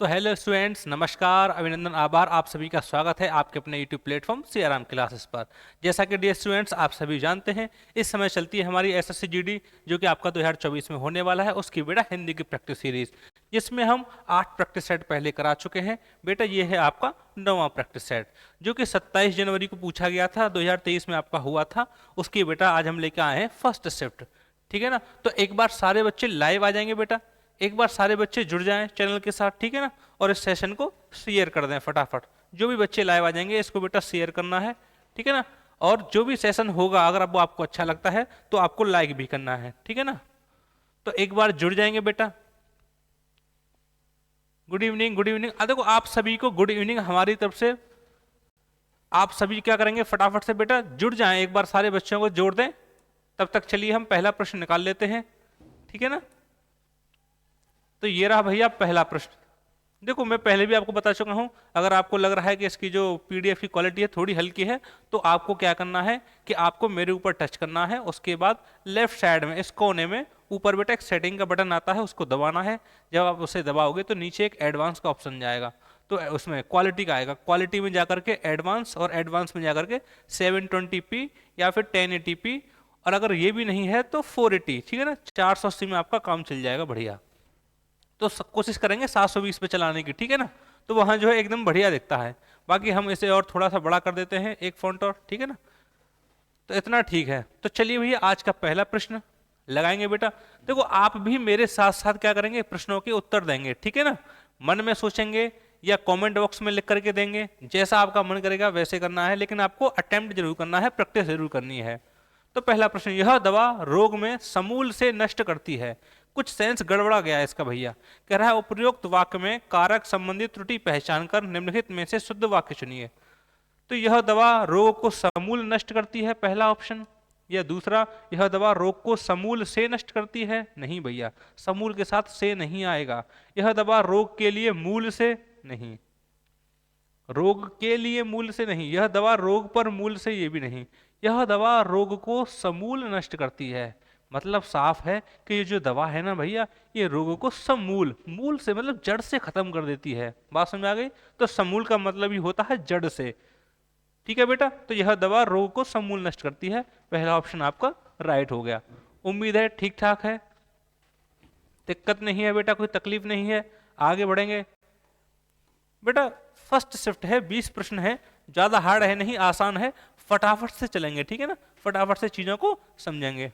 तो hello students, नमस्कार, अभिनंदन, आभार। आप सभी का स्वागत है आपके अपने यूट्यूब प्लेटफॉर्म सीआराम क्लासेस पर। जैसा कि डियर स्टूडेंट्स आप सभी जानते हैं, इस समय चलती है हमारी एसएससी जीडी जो कि आपका 2024 में होने वाला है, उसकी बेटा हिंदी की प्रैक्टिस सीरीज, जिसमें हम 8 प्रैक्टिस सेट पहले करा चुके हैं। बेटा ये है आपका 9वां प्रैक्टिस सेट, जो कि 27 जनवरी को पूछा गया था, 2023 में आपका हुआ था। उसकी बेटा आज हम लेकर आए हैं फर्स्ट शिफ्ट। ठीक है ना। तो एक बार सारे बच्चे लाइव आ जाएंगे बेटा, एक बार सारे बच्चे जुड़ जाएं चैनल के साथ, ठीक है ना। और इस सेशन को शेयर कर दें फटाफट। जो भी बच्चे लाइव आ जाएंगे इसको बेटा शेयर करना है, ठीक है ना। और जो भी सेशन होगा अगर अब वो आपको अच्छा लगता है तो आपको लाइक भी करना है, ठीक है ना। तो एक बार जुड़ जाएंगे बेटा। Good evening, good evening. देखो आप सभी को गुड इवनिंग हमारी तरफ से। आप सभी क्या करेंगे, फटाफट से बेटा जुड़ जाएं, एक बार सारे बच्चों को जोड़ दें। तब तक चलिए हम पहला प्रश्न निकाल लेते हैं, ठीक है ना। तो ये रहा भैया पहला प्रश्न। देखो मैं पहले भी आपको बता चुका हूं, अगर आपको लग रहा है कि इसकी जो पीडीएफ की क्वालिटी है थोड़ी हल्की है, तो आपको क्या करना है कि आपको मेरे ऊपर टच करना है। उसके बाद लेफ्ट साइड में इस कोने में ऊपर बेटा एक सेटिंग का बटन आता है, उसको दबाना है। जब आप उसे दबाओगे तो नीचे एक एडवांस का ऑप्शन जाएगा, तो उसमें क्वालिटी का आएगा। क्वालिटी में जाकर के एडवांस, और एडवांस में जाकर के 720p या फिर 1080p, और अगर ये भी नहीं है तो 480, ठीक है ना। 480 में आपका काम चल जाएगा बढ़िया। तो कोशिश करेंगे 720 पे चलाने की, ठीक है ना। तो वहां जो है एकदम बढ़िया दिखता है। बाकी हम इसे और थोड़ा सा बड़ा कर देते हैं, एक फॉन्ट और, ठीक है ना। तो इतना ठीक है। तो चलिए भैया आज का पहला प्रश्न लगाएंगे बेटा। देखो आप भी मेरे साथ साथ क्या करेंगे, प्रश्नों के उत्तर देंगे, ठीक है ना। मन में सोचेंगे या कमेंट बॉक्स में लिख करके देंगे, जैसा आपका मन करेगा वैसे करना है, लेकिन आपको अटेम्प्ट जरूर करना है, प्रैक्टिस जरूर करनी है। तो पहला प्रश्न, यह दवा रोग में समूल से नष्ट करती है। कुछ सेंस गड़बड़ा गया है इसका भैया। कह रहा है उपयुक्त वाक्य में कारक संबंधी त्रुटि पहचान कर निम्नलिखित में से शुद्ध वाक्य चुनिए। तो यह दवा रोग को समूल नष्ट करती है, पहला ऑप्शन। या दूसरा, यह दवा रोग को समूल से नष्ट करती है। नहीं भैया, समूल के साथ से नहीं आएगा। यह दवा रोग के लिए मूल से नहीं, रोग के लिए मूल से नहीं। यह दवा रोग पर मूल से, ये भी नहीं। यह दवा रोग को समूल नष्ट करती है। मतलब साफ है कि ये जो दवा है ना भैया, ये रोग को समूल, मूल से मतलब जड़ से खत्म कर देती है। बात समझ आ गई। तो समूल का मतलब ही होता है जड़ से, ठीक है बेटा। तो यह दवा रोग को समूल नष्ट करती है, पहला ऑप्शन आपका राइट हो गया। उम्मीद है ठीक ठाक है, दिक्कत नहीं है बेटा, कोई तकलीफ नहीं है। आगे बढ़ेंगे बेटा। फर्स्ट शिफ्ट है, 20 प्रश्न है, ज्यादा हार्ड है नहीं, आसान है। फटाफट से चलेंगे, ठीक है ना, फटाफट से चीजों को समझेंगे।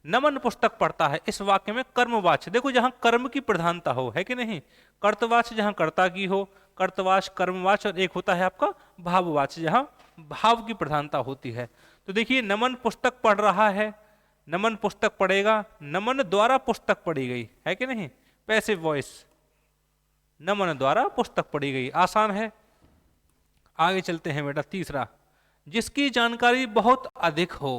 नमन पुस्तक पढ़ता है, इस वाक्य में कर्मवाच्य, देखो जहां कर्म की प्रधानता हो, है कि नहीं। कर्तवाच्य जहां कर्ता की हो, कर्तवाच्य, कर्मवाच्य, और एक होता है आपका भाववाच्य जहां भाव की प्रधानता होती है। तो देखिए नमन पुस्तक पढ़ रहा है, नमन पुस्तक पढ़ेगा, नमन द्वारा पुस्तक पढ़ी गई, है कि नहीं, पैसिव वॉइस, नमन द्वारा पुस्तक पढ़ी गई, आसान है। आगे चलते हैं बेटा। तीसरा, जिसकी जानकारी बहुत अधिक हो,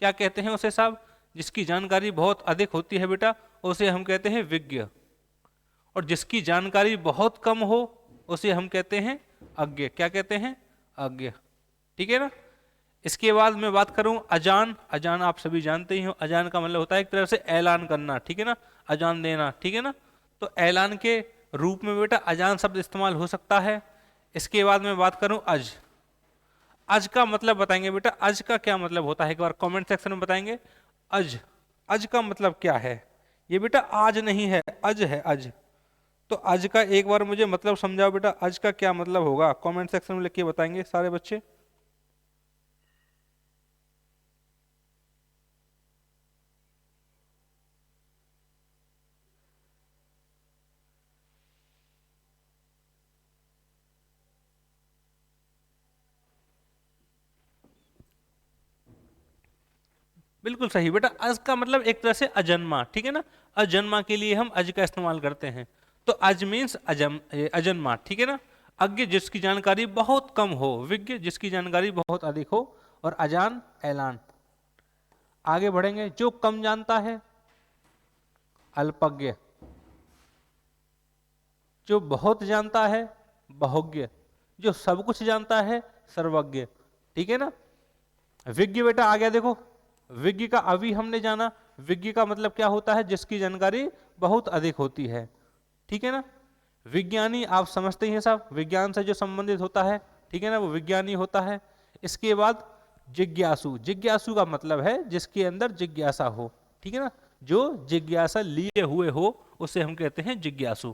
क्या कहते हैं उसे साहब, जिसकी जानकारी बहुत अधिक होती है बेटा उसे हम कहते हैं विज्ञ। और जिसकी जानकारी बहुत कम हो उसे हम कहते हैं अज्ञ। क्या कहते हैं, अज्ञ, ठीक है ना। इसके बाद मैं बात करूं अजान। अजान आप सभी जानते ही हो, अजान का मतलब होता है एक तरह से ऐलान करना, ठीक है ना, अजान देना, ठीक है ना। तो ऐलान के रूप में बेटा अजान शब्द इस्तेमाल हो सकता है। इसके बाद मैं बात करूं अज। अज का मतलब बताएंगे बेटा, अज का क्या मतलब होता है, एक बार कमेंट सेक्शन में बताएंगे। अज, अज का मतलब क्या है। ये बेटा आज नहीं है, अज है, अज। तो अज का एक बार मुझे मतलब समझाओ बेटा, अज का क्या मतलब होगा, कमेंट सेक्शन में लिख के बताएंगे सारे बच्चे। बिल्कुल सही बेटा, अज का मतलब एक तरह से अजन्मा, ठीक है ना। अजन्मा के लिए हम अज का इस्तेमाल करते हैं। तो अज मीन्स अजन्मा, ठीक है ना। अज्ञ जिसकी जानकारी बहुत कम हो, विज्ञ जिसकी जानकारी बहुत अधिक हो, और अजान ऐलान। आगे बढ़ेंगे, जो कम जानता है अल्पज्ञ, जो बहुत जानता है बहुज्ञ, जो सब कुछ जानता है सर्वज्ञ, ठीक है ना। विज्ञ बेटा आ गया, देखो विज्ञ का अभी हमने जाना। विज्ञ का मतलब क्या होता है, जिसकी जानकारी बहुत अधिक होती है, ठीक है ना। विज्ञानी आप समझते ही हैं साहब, विज्ञान से जो संबंधित होता है, ठीक है ना, वो विज्ञानी होता है। इसके बाद जिज्ञासु, जिज्ञासु का मतलब है जिसके अंदर जिज्ञासा हो, ठीक है ना, जो जिज्ञासा लिए हुए हो उसे हम कहते हैं जिज्ञासु।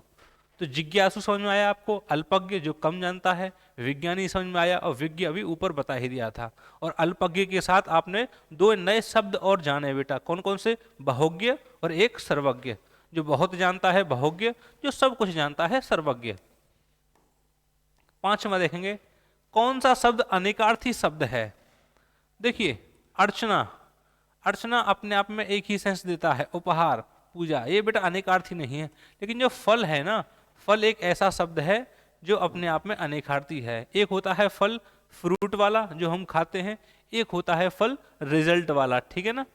तो जिज्ञासु समझ में आया आपको, अल्पज्ञ जो कम जानता है, विज्ञानी समझ में आया, और विज्ञ अभी ऊपर बता ही दिया था। और अल्पज्ञ के साथ आपने दो नए शब्द और जाने बेटा, कौन कौन से, बहुज्ञ और एक सर्वज्ञ। जो बहुत जानता है बहुज्ञ, जो सब कुछ जानता है सर्वज्ञ। पांचवा देखेंगे, कौन सा शब्द अनेकार्थी शब्द है। देखिए अर्चना, अर्चना अपने आप में एक ही सेंस देता है, उपहार, पूजा, ये बेटा अनेकार्थी नहीं है। लेकिन जो फल है ना, फल एक ऐसा शब्द है जो अपने आप में अनेकार्थी है। एक होता है फल फ्रूट वाला जो हम खाते हैं, एक होता है फल रिजल्ट वाला, ठीक है ना,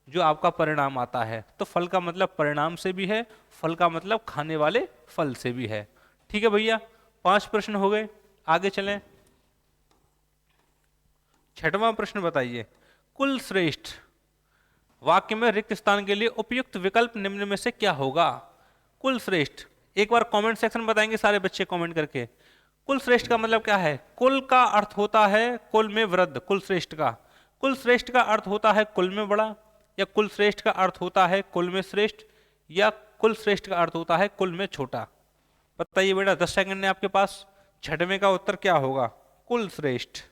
जो आपका परिणाम आता है। तो फल का मतलब परिणाम से भी है, फल का मतलब खाने वाले फल से भी है। ठीक है भैया, 5 प्रश्न हो गए, आगे चलें। छठवां प्रश्न बताइए, कुल श्रेष्ठ वाक्य में रिक्त स्थान के लिए उपयुक्त विकल्प निम्न में से क्या होगा। कुल श्रेष्ठ, एक बार कमेंट सेक्शन में बताएंगे सारे बच्चे कमेंट करके। कुल श्रेष्ठ का मतलब क्या है। कुल का अर्थ होता है कुल में वृद्ध, कुल श्रेष्ठ का। कुल श्रेष्ठ का अर्थ होता है कुल में बड़ा, या कुल श्रेष्ठ का अर्थ होता है कुल में श्रेष्ठ, या कुल श्रेष्ठ का अर्थ होता है कुल में छोटा। बताइए बेटा, 10 सेकंड है आपके पास, छठवें का उत्तर क्या होगा। कुल श्रेष्ठ।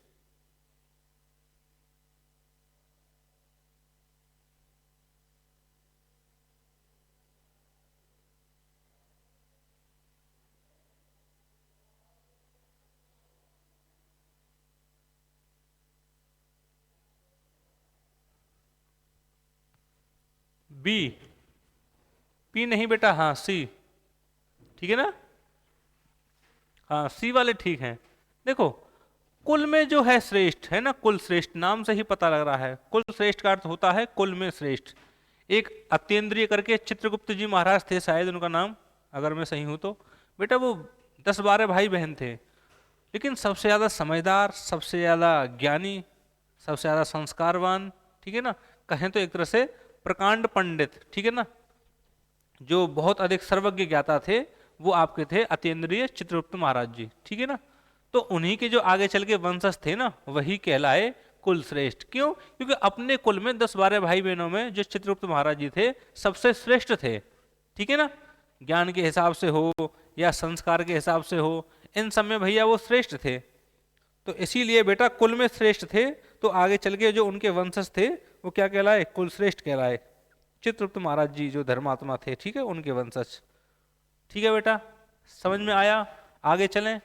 बी, पी नहीं बेटा, हाँ सी, ठीक है ना, हाँ सी वाले ठीक हैं। देखो कुल में जो है श्रेष्ठ है ना, कुल श्रेष्ठ नाम से ही पता लग रहा है, कुल श्रेष्ठ का अर्थ होता है कुल में श्रेष्ठ। एक अत्येंद्रिय करके चित्रगुप्त जी महाराज थे शायद उनका नाम, अगर मैं सही हूं तो। बेटा वो 10-12 भाई बहन थे, लेकिन सबसे ज्यादा समझदार, सबसे ज्यादा ज्ञानी, सबसे ज्यादा संस्कारवान, ठीक है ना, कहें तो एक तरह से प्रकांड पंडित, ठीक है ना, जो बहुत अधिक सर्वज्ञ ज्ञाता थे, वो आपके थे अत्येंद्रिय चित्रगुप्त महाराज जी, ठीक है ना। तो उन्हीं के जो आगे चल के वंशज थे ना, वही कहलाए कुल श्रेष्ठ। क्यों, क्योंकि अपने कुल में 10-12 भाई बहनों में जो चित्रगुप्त महाराज जी थे सबसे श्रेष्ठ थे, ठीक है ना, ज्ञान के हिसाब से हो या संस्कार के हिसाब से हो, इन सब में भैया वो श्रेष्ठ थे। तो इसीलिए बेटा कुल में श्रेष्ठ थे, तो आगे चल के जो उनके वंशज थे वो क्या कहलाए, कुल श्रेष्ठ कहलाए। चित्रगुप्त महाराज जी जो धर्मात्मा थे, ठीक है, उनके वंशज। ठीक है बेटा, समझ में आया, आगे चलें।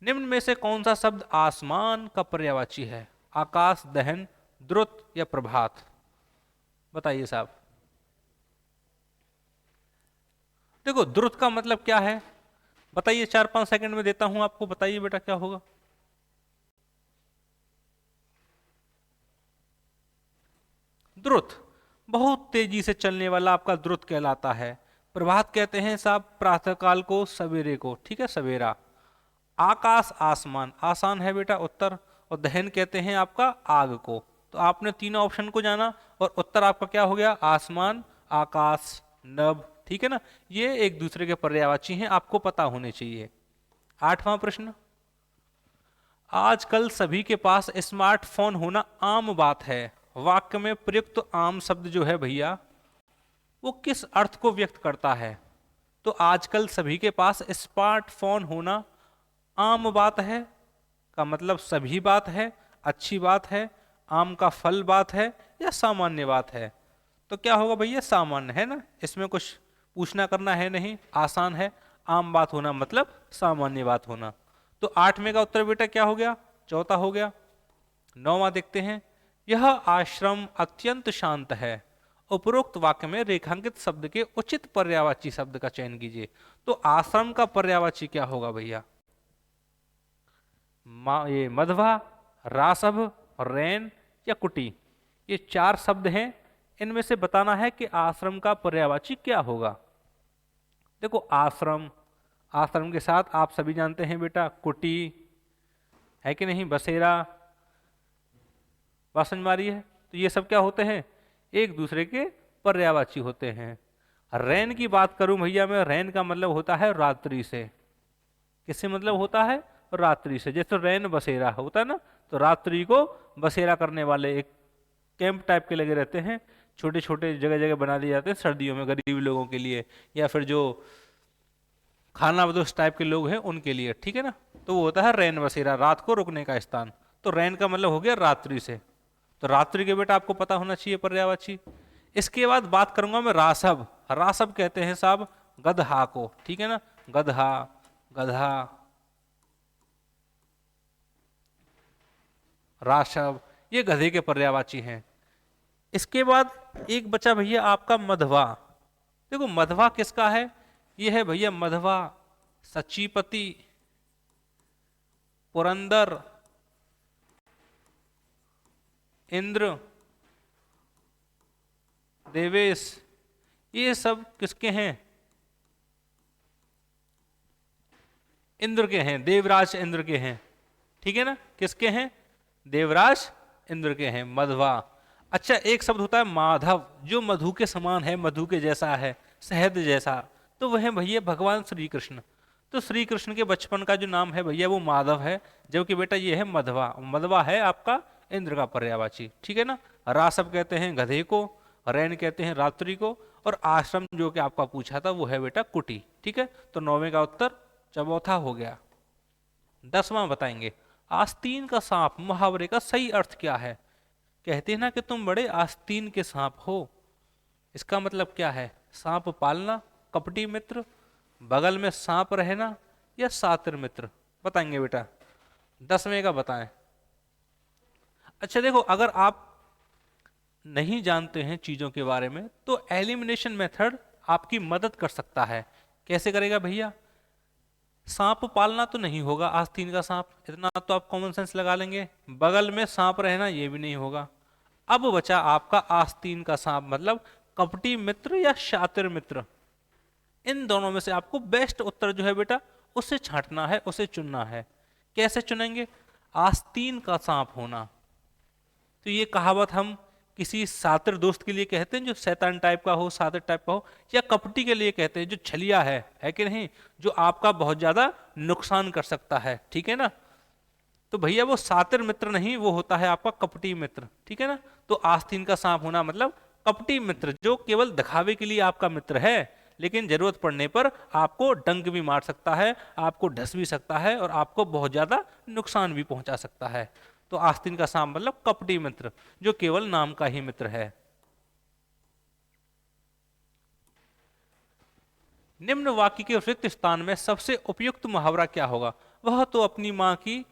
निम्न में से कौन सा शब्द आसमान का पर्यायवाची है। आकाश, दहन, द्रुत या प्रभात। बताइए साहब। देखो द्रुत का मतलब क्या है, बताइए, 4-5 सेकंड में देता हूं आपको, बताइए बेटा क्या होगा। द्रुत बहुत तेजी से चलने वाला आपका द्रुत कहलाता है। प्रभात कहते हैं साहब प्रातःकाल को, सवेरे को, ठीक है, सवेरा। आकाश आसमान, आसान है बेटा उत्तर। और दहन कहते हैं आपका आग को। तो आपने तीनों ऑप्शन को जाना और उत्तर आपका क्या हो गया, आसमान, आकाश, नभ, ठीक है ना। ये एक दूसरे के पर्यायवाची हैं, आपको पता होने चाहिए। 8वां प्रश्न, आजकल सभी के पास स्मार्टफोन होना आम बात है। वाक्य में प्रयुक्त आम शब्द जो है भैया, वो किस अर्थ को व्यक्त करता है। तो आजकल सभी के पास स्मार्टफोन होना आम बात है का मतलब सभी बात है, अच्छी बात है, आम का फल बात है, या सामान्य बात है। तो क्या होगा भैया, सामान्य है ना, इसमें कुछ पूछना करना है नहीं, आसान है। आम बात होना मतलब सामान्य बात होना। तो 8वें का उत्तर बेटा क्या हो गया, चौथा हो गया। 9वां देखते हैं, यह आश्रम अत्यंत शांत है। उपरोक्त वाक्य में रेखांकित शब्द के उचित पर्यायवाची शब्द का चयन कीजिए। तो आश्रम का पर्यायवाची क्या होगा भैया, ये मधवा, रासभ, रैन या कुटी। ये 4 शब्द हैं, इनमें से बताना है कि आश्रम का पर्यायवाची क्या होगा। देखो आश्रम, आश्रम के साथ आप सभी जानते हैं बेटा कुटी है कि नहीं, बसेरा, बात समझ में आ रही है। तो ये सब क्या होते हैं, एक दूसरे के पर्यायवाची होते हैं। रैन की बात करूं भैया मैं, रैन का मतलब होता है रात्रि से। किससे मतलब होता है? रात्रि से। जैसे रैन बसेरा होता है ना, तो रात्रि को बसेरा करने वाले एक कैंप टाइप के लगे रहते हैं, छोटे छोटे जगह जगह बना दिए जाते हैं सर्दियों में गरीब लोगों के लिए, या फिर जो खाना बदोश टाइप के लोग हैं उनके लिए, ठीक है ना। तो वो होता है रैन बसेरा, रात को रुकने का स्थान। तो रैन का मतलब हो गया रात्रि से। तो रात्रि के बेटा आपको पता होना चाहिए पर्यायवाची। इसके बाद बात करूंगा मैं रासव। रासव कहते हैं साहब गदहा को, ठीक है ना, गदहा, गधा, राशव, ये गधे के पर्यायवाची हैं। इसके बाद एक बचा भैया आपका मधवा। देखो मधवा किसका है? ये है भैया मधवा सचीपति, पुरंदर, इंद्र, देवेश, ये सब किसके हैं? इंद्र के हैं, देवराज इंद्र के हैं, ठीक है ना। किसके हैं? देवराज इंद्र के हैं मधवा। अच्छा एक शब्द होता है माधव, जो मधु के समान है, मधु के जैसा है, शहद जैसा, तो वह है भैया भगवान श्री कृष्ण। तो श्री कृष्ण के बचपन का जो नाम है भैया वो माधव है, जबकि बेटा ये है मधवा। मधवा है आपका इंद्र का पर्यायवाची, ठीक है ना। रासव कहते हैं गधे को, रैन कहते हैं रात्रि को, और आश्रम जो कि आपका पूछा था वो है बेटा कुटी, ठीक है। तो 9वें का उत्तर चौथा हो गया। 10वां बताएंगे, आस्तीन का सांप मुहावरे का सही अर्थ क्या है? कहते हैं ना कि तुम बड़े आस्तीन के सांप हो, इसका मतलब क्या है? सांप पालना, कपटी मित्र, बगल में सांप रहना, या सातिर मित्र? बताएंगे बेटा, 10वें का बताएं। अच्छा देखो, अगर आप नहीं जानते हैं चीजों के बारे में तो एलिमिनेशन मेथड आपकी मदद कर सकता है। कैसे करेगा भैया? सांप पालना तो नहीं होगा, आस्तीन का सांप, इतना तो आप कॉमन सेंस लगा लेंगे। बगल में सांप रहना ये भी नहीं होगा। अब बचा आपका आस्तीन का सांप, मतलब कपटी मित्र या शातिर मित्र। इन दोनों में से आपको बेस्ट उत्तर जो है बेटा उसे छांटना है, उसे चुनना है। कैसे चुनेंगे? आस्तीन का सांप होना, तो ये कहावत हम किसी सातिर दोस्त के लिए कहते हैं जो शैतान टाइप का हो, सातिर टाइप का हो, या कपटी के लिए कहते हैं जो छलिया है कि नहीं, जो आपका बहुत ज्यादा नुकसान कर सकता है, ठीक है ना। तो भैया वो सातिर मित्र नहीं, वो होता है आपका कपटी मित्र, ठीक है ना। तो आस्तीन का सांप होना मतलब कपटी मित्र, जो केवल दिखावे के लिए आपका मित्र है, लेकिन जरूरत पड़ने पर आपको डंक भी मार सकता है, आपको ढस भी सकता है, और आपको बहुत ज्यादा नुकसान भी पहुंचा सकता है। तो आस्तीन का सांप मतलब कपटी मित्र, जो केवल नाम का ही मित्र है। निम्न वाक्य के रिक्त स्थान में सबसे उपयुक्त मुहावरा क्या होगा? वह तो अपनी मां की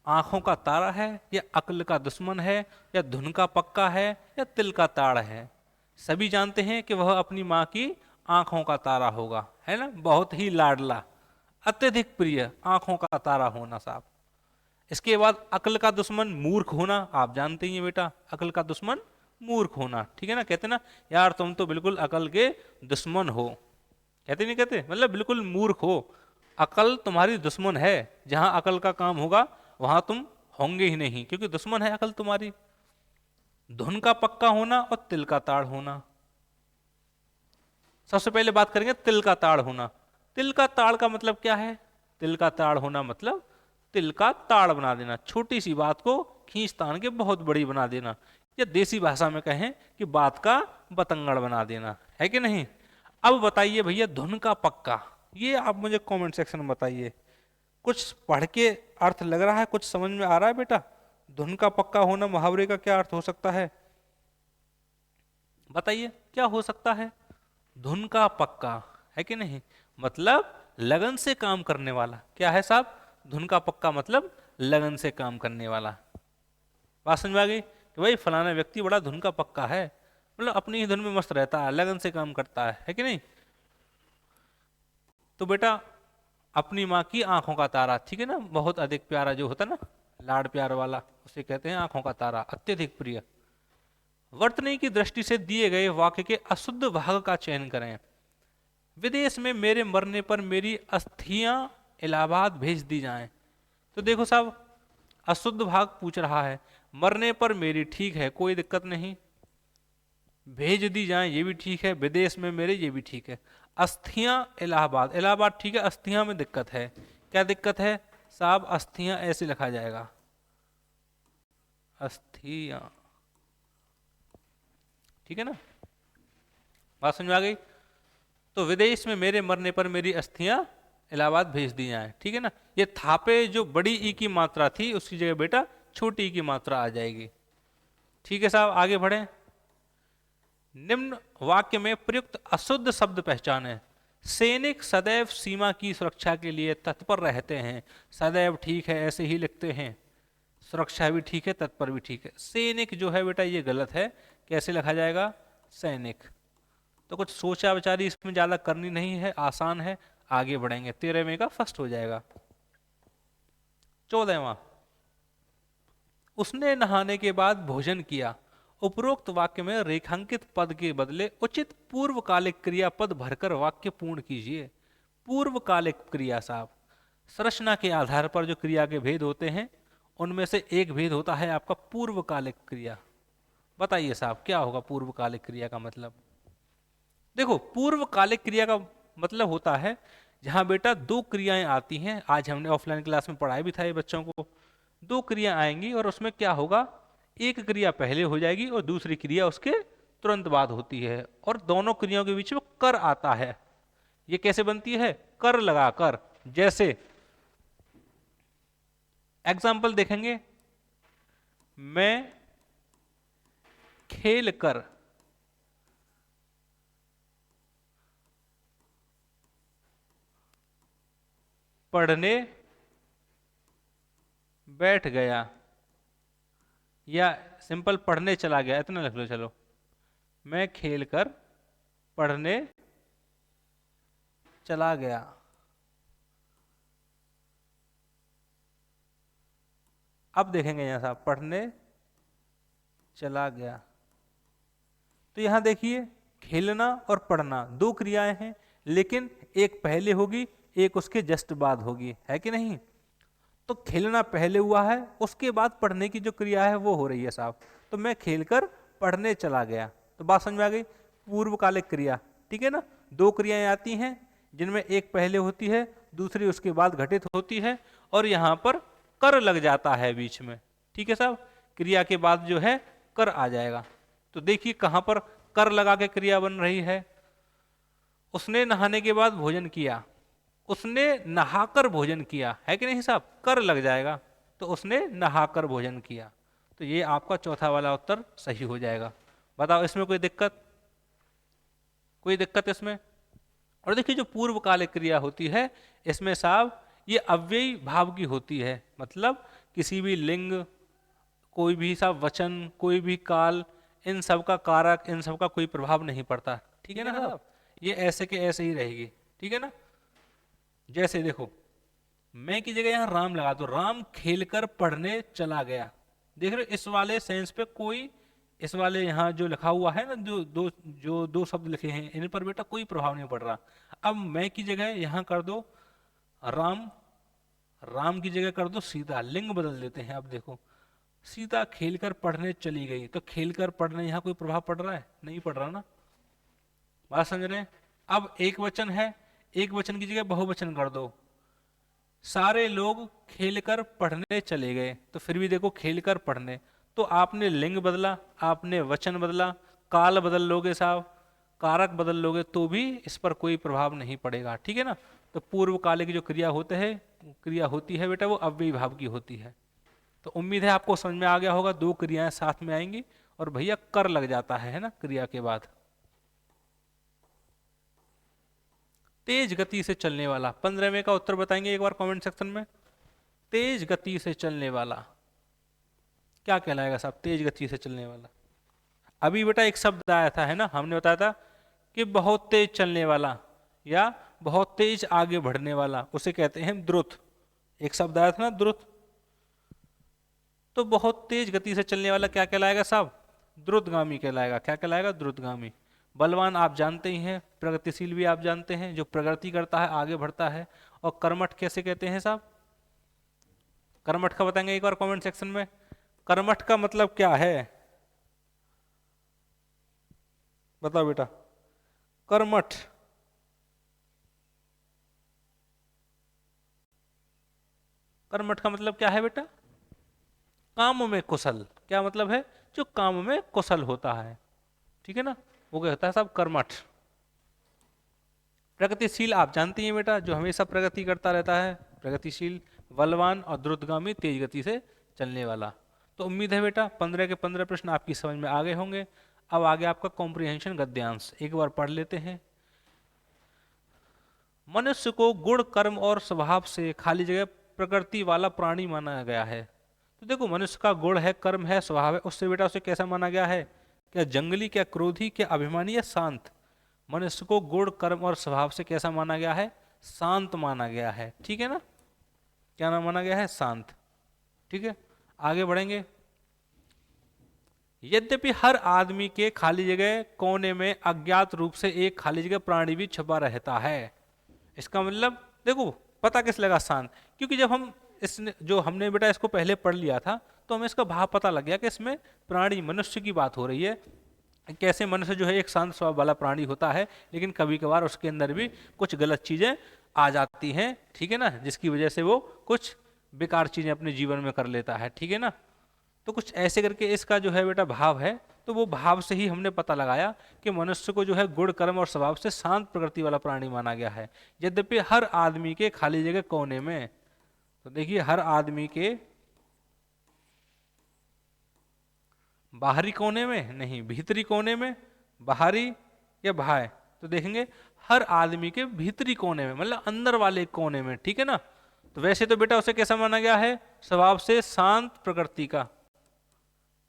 आंखों का तारा है, या अक्ल का दुश्मन है, या धुन का पक्का है, या तिल का ताड़ है। सभी जानते हैं कि वह अपनी मां की आंखों का तारा होगा, है ना, बहुत ही लाडला, अत्यधिक प्रिय, आंखों का तारा होना साहब। इसके बाद अक्ल का दुश्मन मूर्ख होना, आप जानते ही हैं बेटा, अक्ल का दुश्मन मूर्ख होना, ठीक है ना। कहते ना यार तुम तो बिल्कुल अकल के दुश्मन हो, कहते नहीं कहते, मतलब बिल्कुल मूर्ख हो, अकल तुम्हारी दुश्मन है, जहां अकल का काम होगा वहां तुम होंगे ही नहीं, क्योंकि दुश्मन है अकल तुम्हारी। धुन का पक्का होना और तिल का ताड़ होना। सबसे पहले बात करेंगे तिल का ताड़ होना। तिल का ताड़ का मतलब क्या है? तिल का ताड़ होना मतलब तिल का ताड़ बना देना, छोटी सी बात को खींच तान के बहुत बड़ी बना देना, या देसी भाषा में कहें कि बात का बतंगड़ बना देना, है कि नहीं। अब बताइए भैया धुन का पक्का, ये आप मुझे कमेंट सेक्शन में बताइए। कुछ पढ़ के अर्थ लग रहा है, कुछ समझ में आ रहा है बेटा? धुन का पक्का होना मुहावरे का क्या अर्थ हो सकता है? बताइए क्या हो सकता है? धुन का पक्का, है कि नहीं, मतलब लगन से काम करने वाला। क्या है साहब? धुन का पक्का मतलब लगन से काम करने वाला। बात समझ में आ गई कि भाई फलाना व्यक्ति बड़ा धुन का पक्का है, मतलब अपनी ही धुन में मस्त रहता है, लगन से काम करता है कि नहीं। तो बेटा अपनी माँ की आंखों का तारा, ठीक है ना, बहुत अधिक प्यारा जो होता ना, लाड प्यार वाला, उसे कहते हैं आंखों का तारा, अत्यधिक प्रिय। वर्तनी की दृष्टि से दिए गए वाक्य के अशुद्ध भाग का चयन करें। विदेश में मेरे मरने पर मेरी अस्थियां इलाहाबाद भेज दी जाएं। तो देखो साहब, अशुद्ध भाग पूछ रहा है, मरने पर मेरी, ठीक है कोई दिक्कत नहीं, भेज दी जाए ये भी ठीक है, विदेश में मेरे ये भी ठीक है। अस्थियां इलाहाबाद, इलाहाबाद ठीक है, अस्थियां में दिक्कत है। क्या दिक्कत है साहब? अस्थियां ऐसे लिखा जाएगा, अस्थियां, ठीक है ना, बात समझ में आ गई? तो विदेश में मेरे मरने पर मेरी अस्थियां इलाहाबाद भेज दी जाए, ठीक है ना। ये थापे जो बड़ी ई की मात्रा थी उसकी जगह बेटा छोटी ई की मात्रा आ जाएगी। ठीक है साहब, आगे बढ़े। निम्न वाक्य में प्रयुक्त अशुद्ध शब्द पहचाने। सैनिक सदैव सीमा की सुरक्षा के लिए तत्पर रहते हैं। सदैव ठीक है, ऐसे ही लिखते हैं। सुरक्षा भी ठीक है, तत्पर भी ठीक है। सैनिक जो है बेटा ये गलत है, कैसे लिखा जाएगा? सैनिक। तो कुछ सोचा विचारी इसमें ज्यादा करनी नहीं है, आसान है। आगे बढ़ेंगे, 13वें का फर्स्ट हो जाएगा। 14वां, उसने नहाने के बाद भोजन किया। उपरोक्त वाक्य में रेखांकित पद के बदले उचित पूर्वकालिक क्रिया पद भरकर वाक्य पूर्ण कीजिए। पूर्वकालिक क्रिया साहब, संरचना के आधार पर जो क्रिया के भेद होते हैं उनमें से एक भेद होता है आपका पूर्वकालिक क्रिया। बताइए साहब क्या होगा पूर्वकालिक क्रिया का मतलब? देखो, पूर्वकालिक क्रिया का मतलब होता है जहां बेटा दो क्रियाएं आती हैं। आज हमने ऑफलाइन क्लास में पढ़ाया भी था ये बच्चों को। दो क्रिया आएंगी और उसमें क्या होगा, एक क्रिया पहले हो जाएगी और दूसरी क्रिया उसके तुरंत बाद होती है, और दोनों क्रियाओं के बीच में कर आता है। ये कैसे बनती है? कर लगाकर। जैसे एग्जाम्पल देखेंगे, मैं खेल कर पढ़ने बैठ गया, या सिंपल पढ़ने चला गया, इतना लिख लो। चलो, मैं खेल कर पढ़ने चला गया। अब देखेंगे यहां साहब, पढ़ने चला गया। तो यहां देखिए, खेलना और पढ़ना दो क्रियाएं हैं, लेकिन एक पहले होगी, एक उसके जस्ट बाद होगी, है कि नहीं? तो खेलना पहले हुआ है, उसके बाद पढ़ने की जो क्रिया है वो हो रही है साहब। तो मैं खेलकर पढ़ने चला गया, तो बात समझ में आ गई? पूर्वकालिक क्रिया, ठीक है ना। दो क्रियाएं आती हैं जिनमें एक पहले होती है, दूसरी उसके बाद घटित होती है, और यहां पर कर लग जाता है बीच में, ठीक है साहब। क्रिया के बाद जो है कर आ जाएगा। तो देखिए कहां पर कर लगा के क्रिया बन रही है। उसने नहाने के बाद भोजन किया, उसने नहाकर भोजन किया, है कि नहीं साहब? कर लग जाएगा, तो उसने नहाकर भोजन किया। तो ये आपका चौथा वाला उत्तर सही हो जाएगा। बताओ इसमें कोई दिक्कत? कोई दिक्कत इसमें? और देखिए जो पूर्वकालिक क्रिया होती है इसमें साहब ये अव्ययी भाव की होती है, मतलब किसी भी लिंग, कोई भी साहब वचन, कोई भी काल, इन सब का कारक, इन सब का कोई प्रभाव नहीं पड़ता, ठीक है ना साहब? ये ऐसे के ऐसे ही रहेगी, ठीक है ना। जैसे देखो, मैं की जगह यहां राम लगा दो, राम खेलकर पढ़ने चला गया। देख रहे हो इस वाले सेंस पे कोई, इस वाले यहाँ जो लिखा हुआ है ना, जो दो शब्द लिखे हैं इन पर बेटा कोई प्रभाव नहीं पड़ रहा। अब मैं की जगह यहां कर दो राम, राम की जगह कर दो सीता, लिंग बदल देते हैं। अब देखो, सीता खेलकर पढ़ने चली गई, तो खेलकर पढ़ने यहाँ कोई प्रभाव पड़ रहा है? नहीं पड़ रहा ना, बात समझ रहे हैं? अब एक वचन है, एक वचन की जगह बहुवचन कर दो, सारे लोग खेलकर पढ़ने चले गए, तो फिर भी देखो खेलकर पढ़ने, तो आपने लिंग बदला, आपने वचन बदला, काल बदल लोगे साहब, कारक बदल लोगे, तो भी इस पर कोई प्रभाव नहीं पड़ेगा, ठीक है ना। तो पूर्वकालिक जो क्रिया होते हैं, क्रिया होती है बेटा वो अव्ययी भाव की होती है। तो उम्मीद है आपको समझ में आ गया होगा, दो क्रियाएं साथ में आएंगी और भैया कर लग जाता है ना क्रिया के बाद। तेज गति से चलने वाला, 15वें का उत्तर बताएंगे एक बार कमेंट सेक्शन में। तेज गति से चलने वाला क्या कहलाएगा साहब? तेज गति से चलने वाला, अभी बेटा एक शब्द आया था, है ना, हमने बताया था कि बहुत तेज चलने वाला या बहुत तेज आगे बढ़ने वाला, उसे कहते हैं द्रुत। एक शब्द आया था ना, द्रुत। तो बहुत तेज गति से चलने वाला क्या कहलाएगा साहब? द्रुतगामी कहलाएगा। क्या कहलाएगा? द्रुतगामी। बलवान आप जानते ही हैं, प्रगतिशील भी आप जानते हैं, जो प्रगति करता है, आगे बढ़ता है। और कर्मठ कैसे कहते हैं साहब? कर्मठ का बताएंगे एक बार कमेंट सेक्शन में। कर्मठ का मतलब क्या है? बताओ बेटा। कर्मठ, कर्मठ का मतलब क्या है बेटा? काम में कुशल। क्या मतलब है? जो काम में कुशल होता है, ठीक है ना, वो क्या होता है साहब? कर्मठ। प्रगतिशील आप जानती हैं बेटा, जो हमेशा प्रगति करता रहता है, प्रगतिशील, बलवान और द्रुतगामी, तेज गति से चलने वाला। तो उम्मीद है बेटा 15 के 15 प्रश्न आपकी समझ में आ गए होंगे। अब आगे आपका कॉम्प्रिहेंशन गद्यांश एक बार पढ़ लेते हैं। मनुष्य को गुण, कर्म और स्वभाव से खाली जगह प्रकृति वाला प्राणी माना गया है। तो देखो, मनुष्य का गुण है, कर्म है, स्वभाव है, उससे बेटा उसे कैसा माना गया है? क्या जंगली, क्या क्रोधी, क्या अभिमानी या शांत? मनुष्य को गुण, कर्म और स्वभाव से कैसा माना गया है? शांत माना गया है, ठीक है ना। क्या नाम माना गया है? शांत। ठीक है, आगे बढ़ेंगे। यद्यपि हर आदमी के खाली जगह कोने में अज्ञात रूप से एक खाली जगह प्राणी भी छुपा रहता है। इसका मतलब देखो, पता किस लगा? शांत। क्योंकि जब हम इसने जो हमने बेटा इसको पहले पढ़ लिया था, तो हमें इसका भाव पता लग गया कि इसमें प्राणी, मनुष्य की बात हो रही है। कैसे मनुष्य जो है एक शांत स्वभाव वाला प्राणी होता है, लेकिन कभी कभार उसके अंदर भी कुछ गलत चीजें आ जाती हैं, ठीक है ना, जिसकी वजह से वो कुछ बेकार चीजें अपने जीवन में कर लेता है, ठीक है ना। तो कुछ ऐसे करके इसका जो है बेटा भाव है। तो वो भाव से ही हमने पता लगाया कि मनुष्य को जो है गुण, कर्म और स्वभाव से शांत प्रकृति वाला प्राणी माना गया है। यद्यपि हर आदमी के खाली जगह कोने में, तो देखिए हर आदमी के बाहरी कोने में नहीं, भीतरी कोने में, बाहरी या बाह्य, तो देखेंगे हर आदमी के भीतरी कोने में, मतलब अंदर वाले कोने में, ठीक है ना। तो वैसे तो बेटा उसे कैसा माना गया है? स्वभाव से शांत प्रकृति का,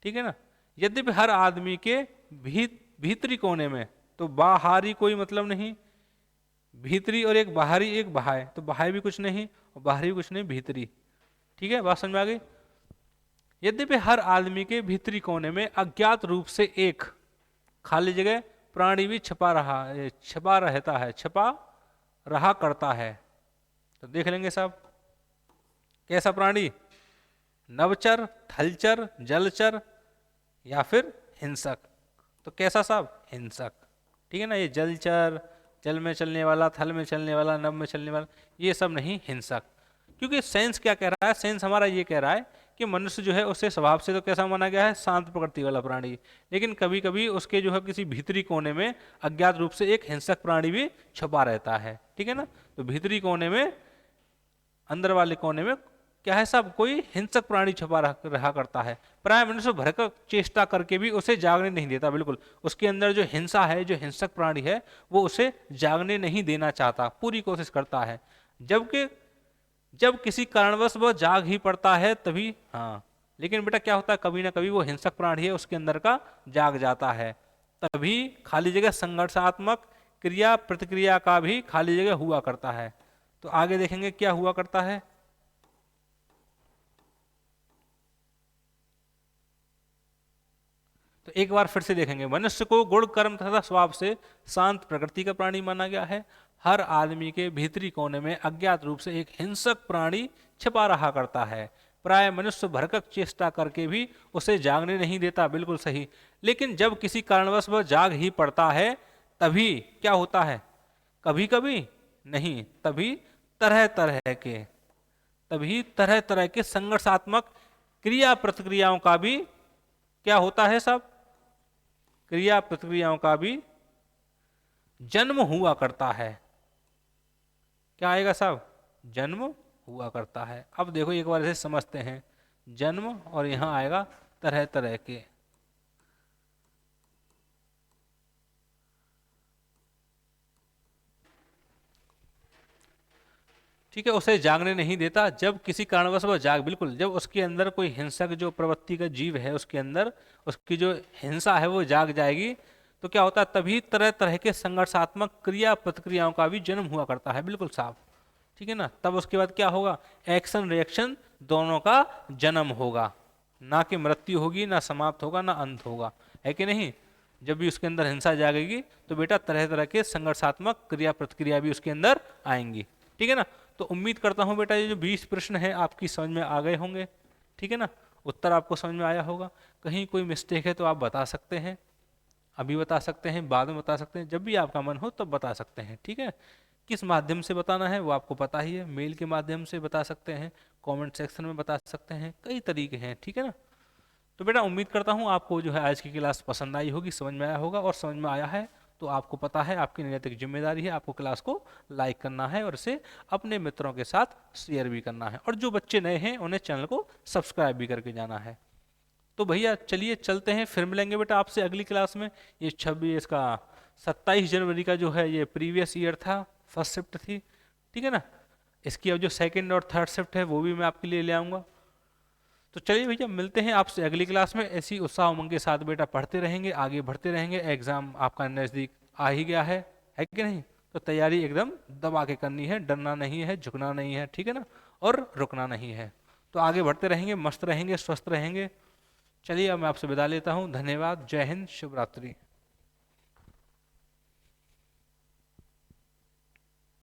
ठीक है ना। यद्यपि हर आदमी के भीतरी कोने में, तो बाहरी कोई मतलब नहीं, भीतरी और एक बाहरी, एक बाह्य, तो बाह्य भी कुछ नहीं और बाहरी भी कुछ नहीं, भीतरी, ठीक है, बात समझ में आ गई। यद्यपि हर आदमी के भीतरी कोने में अज्ञात रूप से एक खाली जगह प्राणी भी छपा रहता है, छपा रहा करता है। तो देख लेंगे साहब, कैसा प्राणी? नवचर, थलचर, जलचर या फिर हिंसक। तो कैसा साहब? हिंसक, ठीक है ना। ये जलचर, जल में चलने वाला, थल में चलने वाला, नभ में चलने वाला, ये सब नहीं, हिंसक। क्योंकि सेंस क्या कह रहा है? सेंस हमारा ये कह रहा है कि मनुष्य जो है उससे स्वभाव से तो कैसा माना गया है? शांत प्रकृति वाला प्राणी, लेकिन कभी कभी उसके जो है किसी भीतरी कोने में अज्ञात रूप से एक हिंसक प्राणी भी छुपा रहता है, ठीक है ना। तो भीतरी कोने में, अंदर वाले कोने में क्या है साहब? कोई हिंसक प्राणी छुपा रहा करता है। प्राय मनुष्य भरकर चेष्टा करके भी उसे जागने नहीं देता। बिल्कुल, उसके अंदर जो हिंसा है, जो हिंसक प्राणी है, वो उसे जागने नहीं देना चाहता, पूरी कोशिश करता है। जबकि जब किसी कारणवश वह जाग ही पड़ता है तभी, हाँ, लेकिन बेटा क्या होता है? कभी ना कभी वो हिंसक प्राणी है उसके अंदर का जाग जाता है। तभी खाली जगह संघर्षात्मक क्रिया प्रतिक्रिया का भी खाली जगह हुआ करता है। तो आगे देखेंगे क्या हुआ करता है। तो एक बार फिर से देखेंगे, मनुष्य को गुण, कर्म तथा स्वभाव से शांत प्रकृति का प्राणी माना गया है। हर आदमी के भीतरी कोने में अज्ञात रूप से एक हिंसक प्राणी छिपा रहा करता है। प्राय मनुष्य भरकक चेष्टा करके भी उसे जागने नहीं देता, बिल्कुल सही। लेकिन जब किसी कारणवश वह जाग ही पड़ता है तभी क्या होता है? कभी कभी नहीं, तभी तरह तरह के संघर्षात्मक क्रिया प्रतिक्रियाओं का भी क्या होता है सब? क्रिया प्रतिक्रियाओं का भी जन्म हुआ करता है। क्या आएगा साहब? जन्म हुआ करता है। अब देखो एक बार इसे समझते हैं, जन्म और यहां आएगा तरह तरह के। ठीक है, उसे जागने नहीं देता। जब किसी कारणवश वह बिल्कुल, जब उसके अंदर कोई हिंसक जो प्रवृत्ति का जीव है, उसके अंदर उसकी जो हिंसा है वो जाग जाएगी, तो क्या होता है? तभी तरह तरह के संघर्षात्मक क्रिया प्रतिक्रियाओं का भी जन्म हुआ करता है, बिल्कुल साहब, ठीक है ना। तब उसके बाद क्या होगा? एक्शन रिएक्शन दोनों का जन्म होगा, ना कि मृत्यु होगी, ना समाप्त होगा, ना अंत होगा, है कि नहीं। जब भी उसके अंदर हिंसा जागेगी तो बेटा तरह तरह के संघर्षात्मक क्रिया प्रतिक्रिया भी उसके अंदर आएंगी, ठीक है ना। तो उम्मीद करता हूं बेटा ये जो 20 प्रश्न है आपकी समझ में आ गए होंगे, ठीक है ना। उत्तर आपको समझ में आया होगा। कहीं कोई मिस्टेक है तो आप बता सकते हैं। अभी बता सकते हैं, बाद में बता सकते हैं, जब भी आपका मन हो तब बता सकते हैं, ठीक है। किस माध्यम से बताना है वो आपको पता ही है, मेल के माध्यम से बता सकते हैं, कमेंट सेक्शन में बता सकते हैं, कई तरीके हैं, ठीक है ना। तो बेटा उम्मीद करता हूँ आपको जो है आज की क्लास पसंद आई होगी, समझ में आया होगा, और समझ में आया है तो आपको पता है आपकी नैतिक जिम्मेदारी है, आपको क्लास को लाइक करना है और इसे अपने मित्रों के साथ शेयर भी करना है, और जो बच्चे नए हैं उन्हें चैनल को सब्सक्राइब भी करके जाना है। तो भैया चलिए चलते हैं, फिर मिलेंगे बेटा आपसे अगली क्लास में। ये 26 इसका 27 जनवरी का जो है ये प्रीवियस ईयर था, फर्स्ट शिफ्ट थी, ठीक है ना। इसकी अब जो सेकंड और थर्ड शिफ्ट है वो भी मैं आपके लिए ले आऊँगा। तो चलिए भैया मिलते हैं आपसे अगली क्लास में, ऐसी उत्साह उमंग के साथ बेटा पढ़ते रहेंगे, आगे बढ़ते रहेंगे। एग्जाम आपका नज़दीक आ ही गया है कि नहीं। तो तैयारी एकदम दबा के करनी है, डरना नहीं है, झुकना नहीं है, ठीक है ना, और रुकना नहीं है। तो आगे बढ़ते रहेंगे, मस्त रहेंगे, स्वस्थ रहेंगे। चलिए अब मैं आपसे विदा लेता हूँ, धन्यवाद, जय हिंद, शुभ रात्रि।